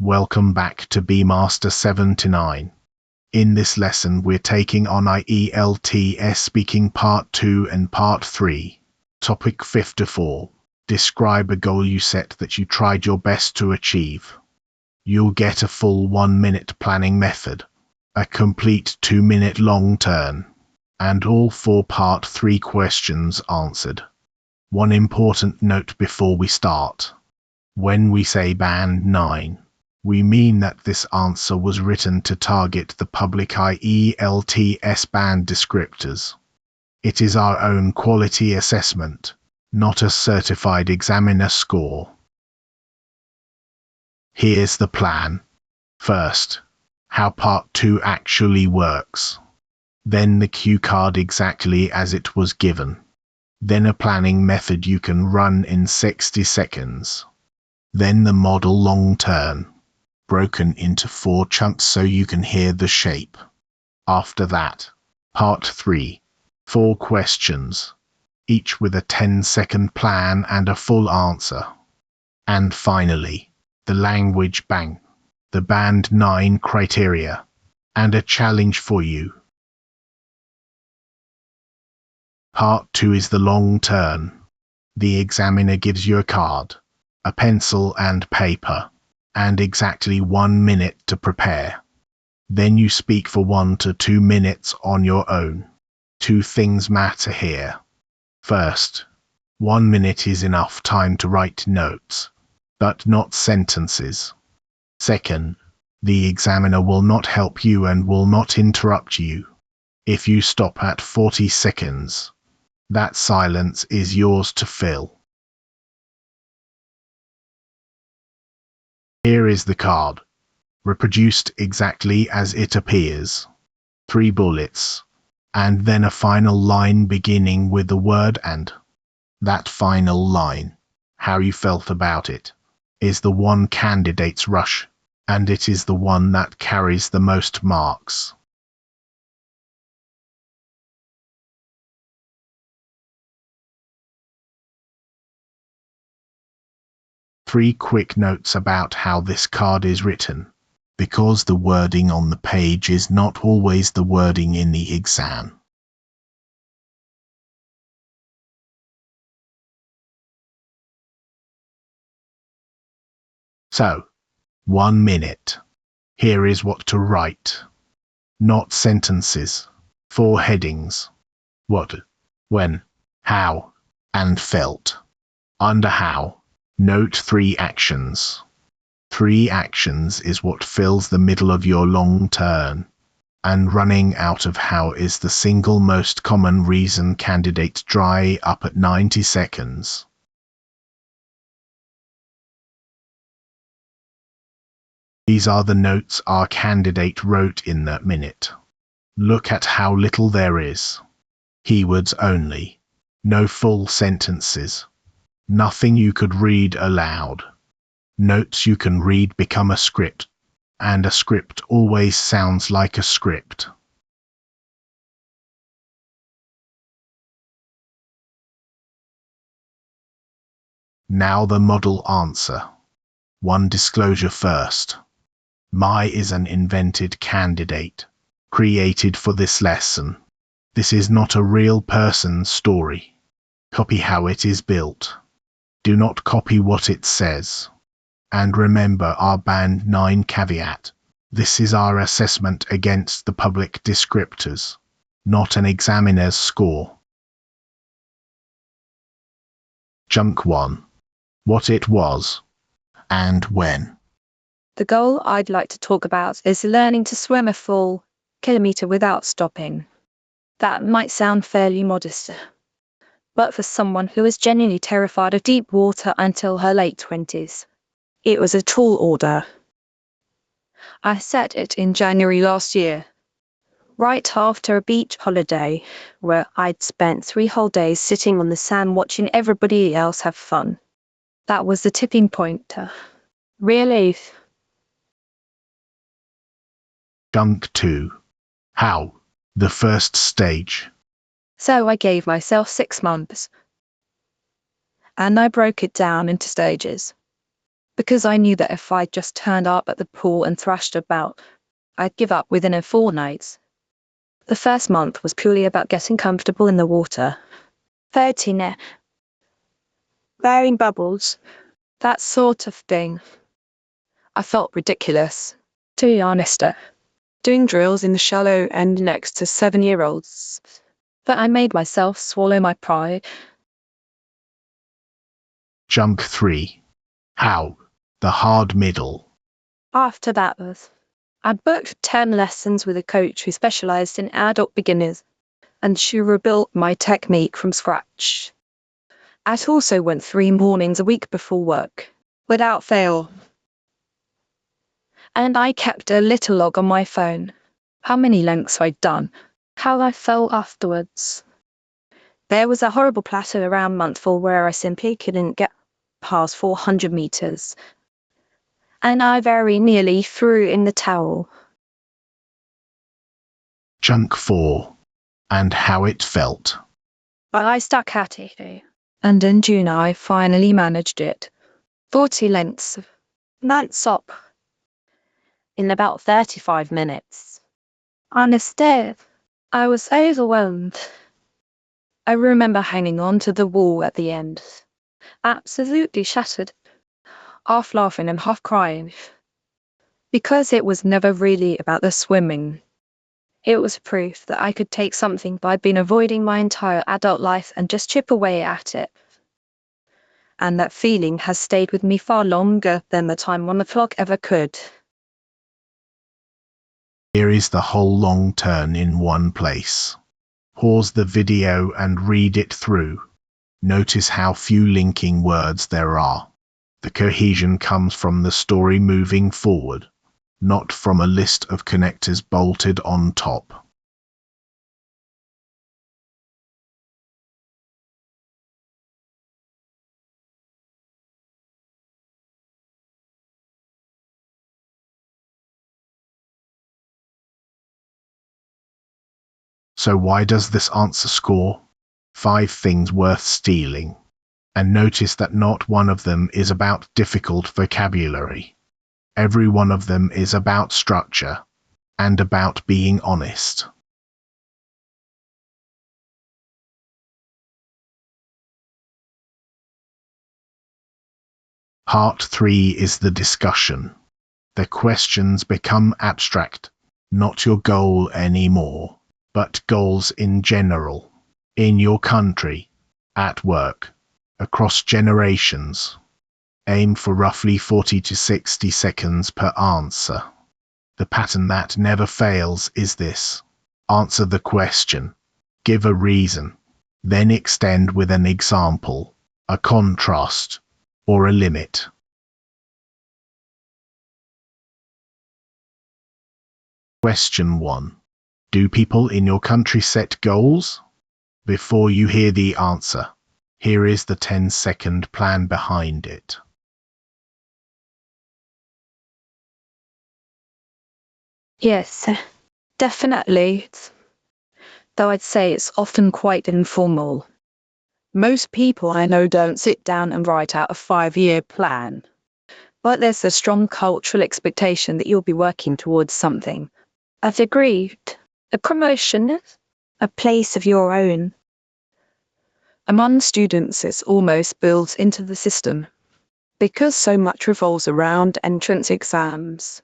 Welcome back to Master 79. In this lesson we're taking on IELTS speaking part 2 and part 3. Topic 54. Describe a goal you set that you tried your best to achieve. You'll get a full 1-minute planning method, a complete 2-minute long turn, and all 4 part 3 questions answered. One important note before we start. When we say Band 9, we mean that this answer was written to target the public IELTS band descriptors. It is our own quality assessment, not a certified examiner score. Here's the plan. First, how part 2 actually works. Then the cue card exactly as it was given. Then a planning method you can run in 60 seconds. Then the model long turn, broken into 4 chunks so you can hear the shape. After that, part 3, 4 questions, each with a 10-second plan and a full answer. And finally, the language bang, the Band 9 criteria, and a challenge for you. Part 2 is the long turn. The examiner gives you a card, a pencil and paper, and exactly 1 minute to prepare. Then you speak for 1 to 2 minutes on your own. 2 things matter here. First, 1 minute is enough time to write notes, but not sentences. Second, the examiner will not help you and will not interrupt you. If you stop at 40 seconds, that silence is yours to fill. Here is the card, reproduced exactly as it appears. 3 bullets, and then a final line beginning with the word "and." That final line, how you felt about it, is the one candidates rush, and it is the one that carries the most marks. Three quick notes about how this card is written, because the wording on the page is not always the wording in the exam. So, 1 minute. Here is what to write. Not sentences. 4 headings. What, when, how, and felt. Under how, note 3 actions. 3 actions is what fills the middle of your long turn, and running out of how is the single most common reason candidates dry up at 90 seconds. These are the notes our candidate wrote in that minute. Look at how little there is. Keywords only. No full sentences. Nothing you could read aloud. Notes you can read become a script, and a script always sounds like a script. Now the model answer. One disclosure first. My is an invented candidate, created for this lesson. This is not a real person's story. Copy how it is built. Do not copy what it says. And remember our Band 9 caveat. This is our assessment against the public descriptors, not an examiner's score. Chunk 1. What it was, and when. The goal I'd like to talk about is learning to swim a full kilometre without stopping. That might sound fairly modest, but for someone who was genuinely terrified of deep water until her late 20s, it was a tall order. I set it in January last year, right after a beach holiday where I'd spent 3 whole days sitting on the sand watching everybody else have fun. That was the tipping point. Relief. Chunk 2. How. The first stage. So I gave myself 6 months, and I broke it down into stages. because I knew that if I just turned up at the pool and thrashed about, I'd give up within a fortnight. The first month was purely about getting comfortable in the water, floating it, wearing bubbles, that sort of thing. I felt ridiculous, to be honest, doing drills in the shallow end next to 7-year-olds. But I made myself swallow my pride. Junk 3. How? The hard middle. After that, I booked 10 lessons with a coach who specialized in adult beginners, and she rebuilt my technique from scratch. I also went 3 mornings a week before work, without fail. And I kept a little log on my phone. How many lengths I'd done, how I felt afterwards. There was a horrible plateau around month 4 where I simply couldn't get past 400 meters. And I very nearly threw in the towel. Junk 4. And how it felt. But I stuck at it, and in June I finally managed it. 40 lengths, non-stop, in about 35 minutes. Honestly, I was overwhelmed. I remember hanging on to the wall at the end, absolutely shattered, half laughing and half crying, because it was never really about the swimming. It was proof that I could take something I'd been avoiding my entire adult life and just chip away at it. And that feeling has stayed with me far longer than the time on the clock ever could. Here is the whole long turn in one place. Pause the video and read it through. Notice how few linking words there are. The cohesion comes from the story moving forward, not from a list of connectors bolted on top. So why does this answer score? 5 things worth stealing. And notice that not one of them is about difficult vocabulary. Every one of them is about structure and about being honest. Part 3 is the discussion. The questions become abstract, not your goal anymore, but goals in general, in your country, at work, across generations. Aim for roughly 40 to 60 seconds per answer. The pattern that never fails is this. Answer the question, give a reason, then extend with an example, a contrast, or a limit. Question 1. Do people in your country set goals? Before you hear the answer, here is the 10-second plan behind it. Yes, definitely. Though I'd say it's often quite informal. Most people I know don't sit down and write out a 5-year plan. But there's a strong cultural expectation that you'll be working towards something. A degree, a promotion, a place of your own. Among students, it's almost built into the system, because so much revolves around entrance exams.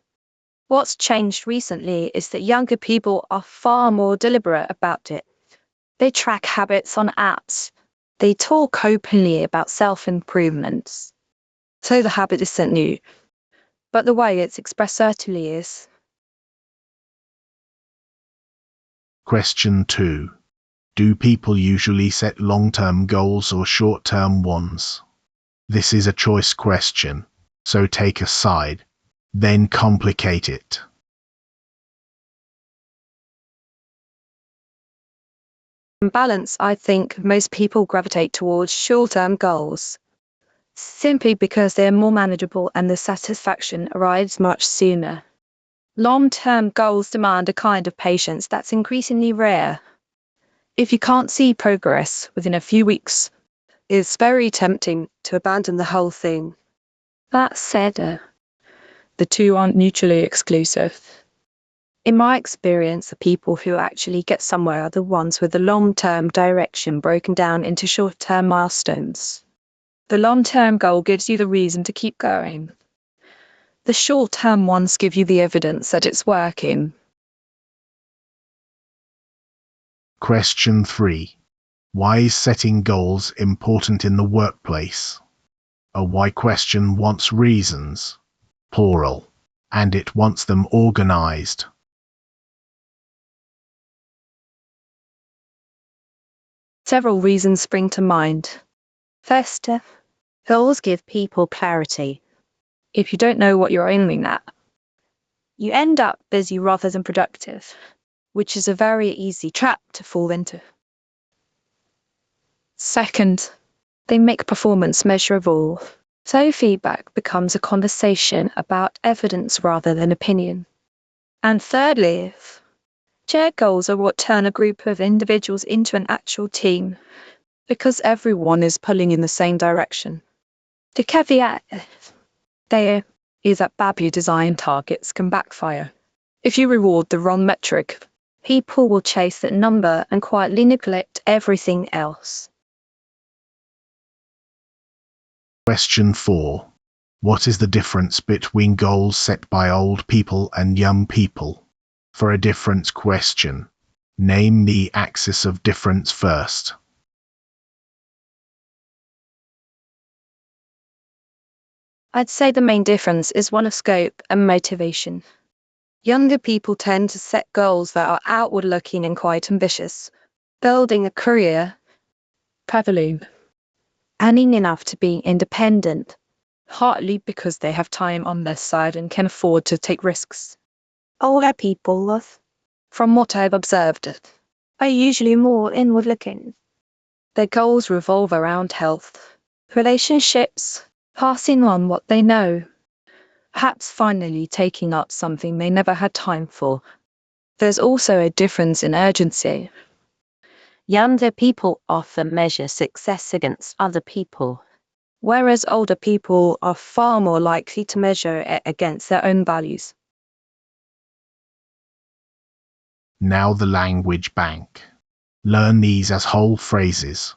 What's changed recently is that younger people are far more deliberate about it. They track habits on apps. They talk openly about self-improvements. So the habit isn't new, but the way it's expressed certainly is. Question 2. Do people usually set long-term goals or short-term ones? This is a choice question, so take a side, then complicate it. In balance, I think most people gravitate towards short-term goals, simply because they're more manageable and the satisfaction arrives much sooner. Long-term goals demand a kind of patience that's increasingly rare. If you can't see progress within a few weeks, it's very tempting to abandon the whole thing. That said, the two aren't mutually exclusive. In my experience, the people who actually get somewhere are the ones with the long-term direction broken down into short-term milestones. The long-term goal gives you the reason to keep going. The short-term ones give you the evidence that it's working. Question 3. Why is setting goals important in the workplace? A why question wants reasons, plural, and it wants them organized. Several reasons spring to mind. First, goals give people clarity. If you don't know what you're aiming at, you end up busy rather than productive, which is a very easy trap to fall into. Second, they make performance measurable, so feedback becomes a conversation about evidence rather than opinion. And thirdly, shared goals are what turn a group of individuals into an actual team, because everyone is pulling in the same direction. The caveat there is that badly designed targets can backfire. If you reward the wrong metric, people will chase that number and quietly neglect everything else. Question 4. What is the difference between goals set by old people and young people? For a difference question, name the axis of difference first. I'd say the main difference is one of scope and motivation. Younger people tend to set goals that are outward-looking and quite ambitious, building a career, traveling, earning enough to be independent, partly because they have time on their side and can afford to take risks. Older people, from what I've observed, are usually more inward-looking. Their goals revolve around health, relationships, passing on what they know, perhaps finally taking up something they never had time for. There's also a difference in urgency. Younger people often measure success against other people, Whereas older people are far more likely to measure it against their own values. Now the language bank. Learn these as whole phrases,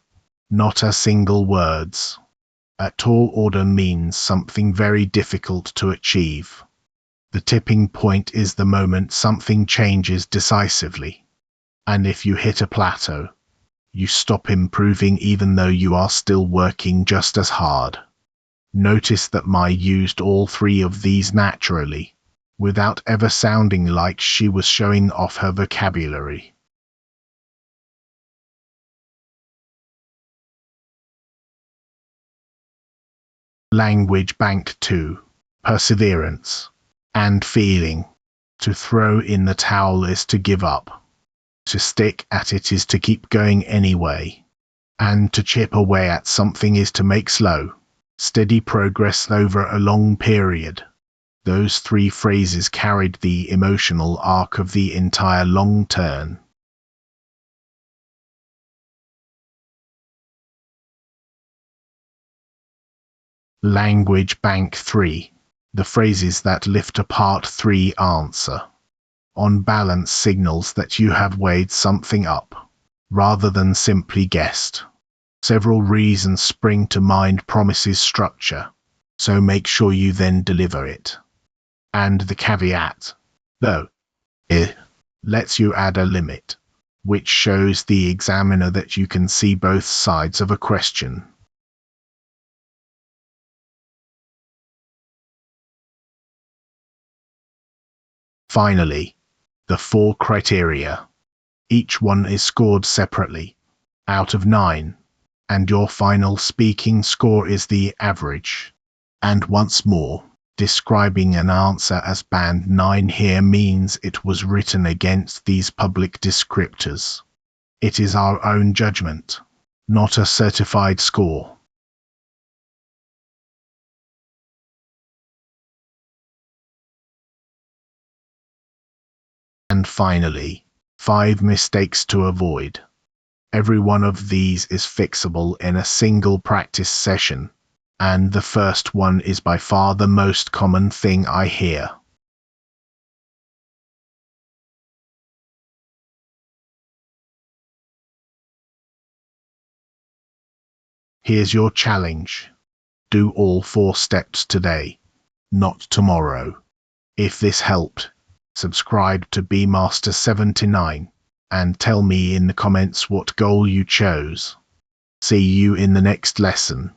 not as single words. A tall order means something very difficult to achieve. The tipping point is the moment something changes decisively. And if you hit a plateau, you stop improving even though you are still working just as hard. Notice that Mai used all three of these naturally, without ever sounding like she was showing off her vocabulary. Language Bank 2. Perseverance and feeling. To throw in the towel is to give up. To stick at it is to keep going anyway. And to chip away at something is to make slow, steady progress over a long period. Those three phrases carried the emotional arc of the entire long turn. Language Bank 3. The phrases that lift a Part 3 answer. On balance signals that you have weighed something up, rather than simply guessed. Several reasons spring to mind promises structure, so make sure you then deliver it. And the caveat, though, lets you add a limit, which shows the examiner that you can see both sides of a question. Finally, the 4 criteria. Each one is scored separately, out of 9, and your final speaking score is the average. And once more, describing an answer as band 9 here means it was written against these public descriptors. It is our own judgment, not a certified score. And finally, 5 mistakes to avoid. Every one of these is fixable in a single practice session, And the first one is by far the most common thing I hear. Here's your challenge. Do all 4 steps today, not tomorrow. If this helped, subscribe to BMaster79 and tell me in the comments what goal you chose. See you in the next lesson.